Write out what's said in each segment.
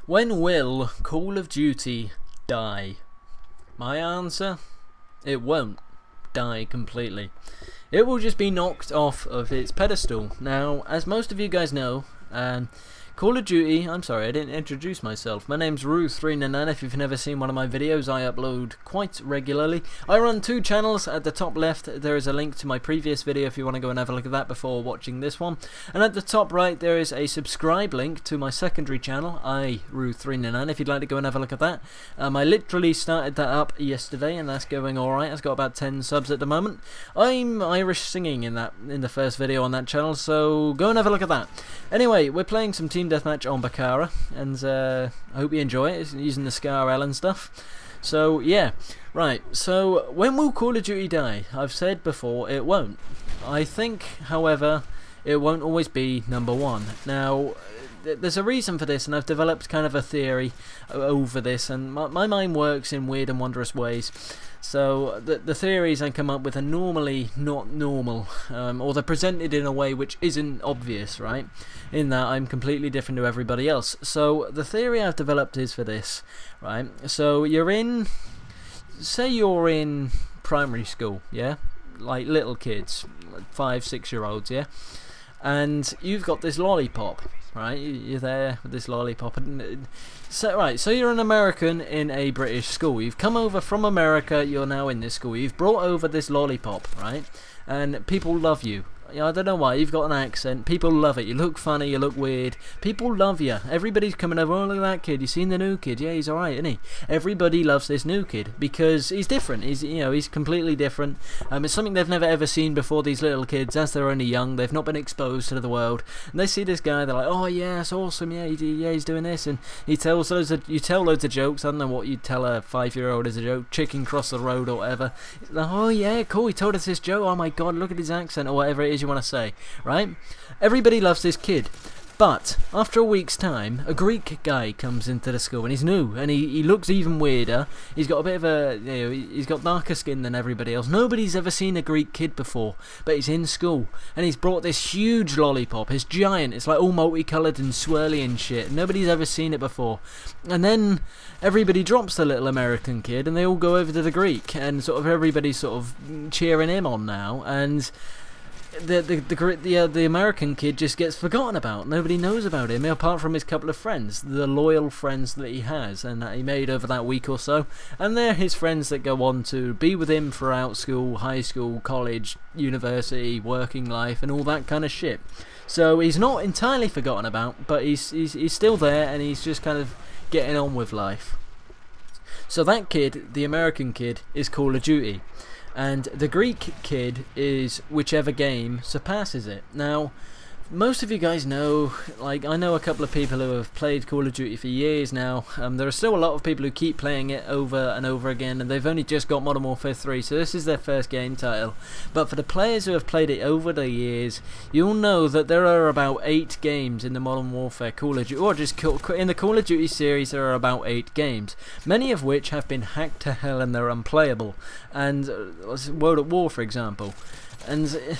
When will Call of Duty die? My answer? It won't die completely. It will just be knocked off of its pedestal. Now, as most of you guys know, Call of Duty, I'm sorry I didn't introduce myself. My name's Ru399. If you've never seen one of my videos, I upload quite regularly. I run two channels. At the top left there is a link to my previous video if you want to go and have a look at that before watching this one. And at the top right there is a subscribe link to my secondary channel, Ru399, if you'd like to go and have a look at that. I literally started that up yesterday and that's going alright. It's got about 10 subs at the moment. I'm Irish singing in the first video on that channel, so go and have a look at that. Anyway, we're playing some Team Deathmatch on Bakara, and I hope you enjoy it. It's using the ScarL and stuff. So yeah, right. So when will Call of Duty die? I've said before it won't. I think, however, it won't always be number one. Now, there's a reason for this, and I've developed kind of a theory over this, and my mind works in weird and wondrous ways. So the theories I come up with are normally not normal, or they're presented in a way which isn't obvious, right? In that I'm completely different to everybody else. So the theory I've developed is for this, right? So say you're in primary school, yeah? Like little kids, like 5-6-year-olds, yeah? And you've got this lollipop, right? You're there with this lollipop. So you're an American in a British school. You've come over from America, you're now in this school. You've brought over this lollipop, right? And people love you. I don't know why, you've got an accent, people love it, you look funny, you look weird, people love you, everybody's coming over, oh look at that kid, you seen the new kid, yeah he's alright isn't he? Everybody loves this new kid, because he's different, he's completely different, it's something they've never ever seen before, these little kids, as they're only young, they've not been exposed to the world, and they see this guy, they're like, oh yeah, it's awesome, yeah, he's doing this, and you tell loads of jokes, I don't know what you'd tell a 5-year-old as a joke, chicken cross the road or whatever, like, oh yeah, cool, he told us this joke, oh my god, look at his accent, or whatever it is you want to say, right? Everybody loves this kid, but after a week's time a Greek guy comes into the school and he's new and he looks even weirder. He's got a bit of a, he's got darker skin than everybody else. Nobody's ever seen a Greek kid before, but he's in school and he's brought this huge lollipop. It's giant, it's like all multicoloured and swirly and shit. Nobody's ever seen it before, and then everybody drops the little American kid and they all go over to the Greek, and sort of everybody's sort of cheering him on now, and the American kid just gets forgotten about. Nobody knows about him apart from his couple of friends, the loyal friends that he has and that he made over that week or so, and they're his friends that go on to be with him throughout school, high school, college, university, working life and all that kind of shit. So he's not entirely forgotten about, but he's still there and he's just kind of getting on with life. So that kid, the American kid, is Call of Duty. And the Greek kid is whichever game surpasses it. Now, most of you guys know, like I know a couple of people who have played Call of Duty for years now. There are still a lot of people who keep playing it over and over again, and they've only just got Modern Warfare 3, so this is their first game title. But for the players who have played it over the years, you'll know that there are about 8 games in the Modern Warfare Call of Duty, or just in the Call of Duty series there are about 8 games, many of which have been hacked to hell and they're unplayable. And World at War, for example, and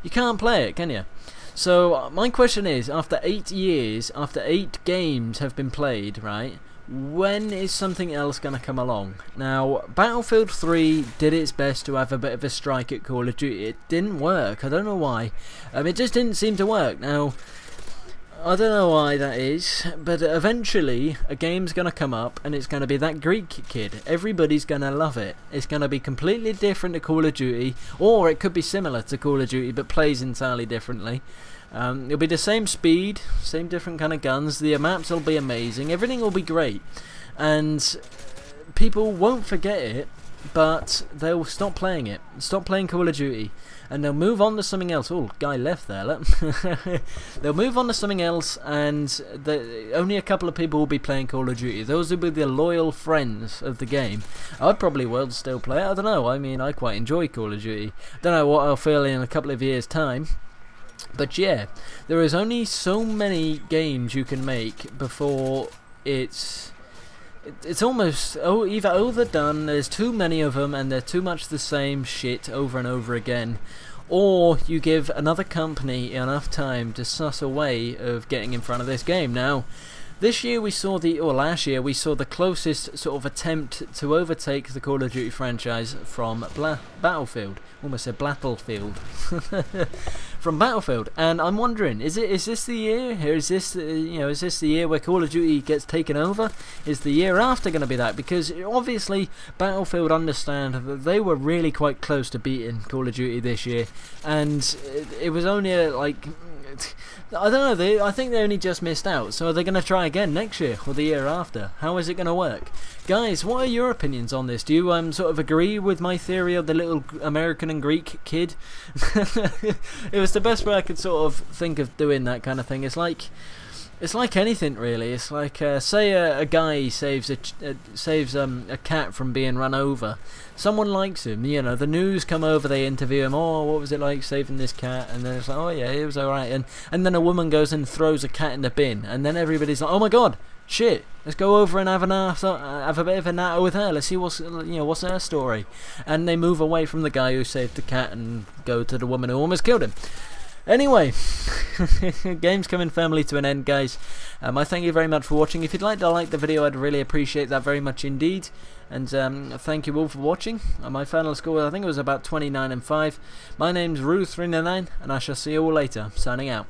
you can't play it, can you? So my question is, after 8 years, after 8 games have been played, right, when is something else going to come along? Now, Battlefield 3 did its best to have a bit of a strike at Call of Duty. It didn't work, I don't know why. It just didn't seem to work. Now, I don't know why that is, but eventually a game's going to come up and it's going to be that Greek kid. Everybody's going to love it. It's going to be completely different to Call of Duty, or it could be similar to Call of Duty but plays entirely differently. It'll be the same speed, same different kind of guns, the maps will be amazing, everything will be great, and people won't forget it, but they'll stop playing it, stop playing Call of Duty, and they'll move on to something else. Oh, guy left there, look. They'll move on to something else, and only a couple of people will be playing Call of Duty. Those will be the loyal friends of the game. I probably will still play it, I don't know, I mean, I quite enjoy Call of Duty. Don't know what I'll feel in a couple of years' time. But yeah, there is only so many games you can make before it's almost either overdone, there's too many of them and they're too much the same shit over and over again, or you give another company enough time to suss a way of getting in front of this game. Now, This year we saw or last year we saw the closest sort of attempt to overtake the Call of Duty franchise from Battlefield. Almost said Battlefield. From Battlefield, and I'm wondering, is this the year? Is this is this the year where Call of Duty gets taken over? Is the year after going to be that? Because obviously Battlefield understand that they were really quite close to beating Call of Duty this year, and it was only like, I don't know, I think they only just missed out. So are they going to try again next year or the year after? How is it going to work? Guys, what are your opinions on this? Do you sort of agree with my theory of the little American and Greek kid? It was the best way I could sort of think of doing that kind of thing. It's like anything really. It's like say a guy saves a cat from being run over. Someone likes him, you know, the news come over, they interview him, oh, what was it like saving this cat? And then it's like, oh yeah, it was alright. And then a woman goes and throws a cat in the bin, and then everybody's like, oh my god, shit, let's go over and have a bit of a natter with her, let's see what's her story. And they move away from the guy who saved the cat and go to the woman who almost killed him. Anyway, game's coming firmly to an end, guys. I thank you very much for watching. If you'd like to like the video, I'd really appreciate that very much indeed. And thank you all for watching. My final score, I think it was about 29 and 5. My name's Rue399, and I shall see you all later. Signing out.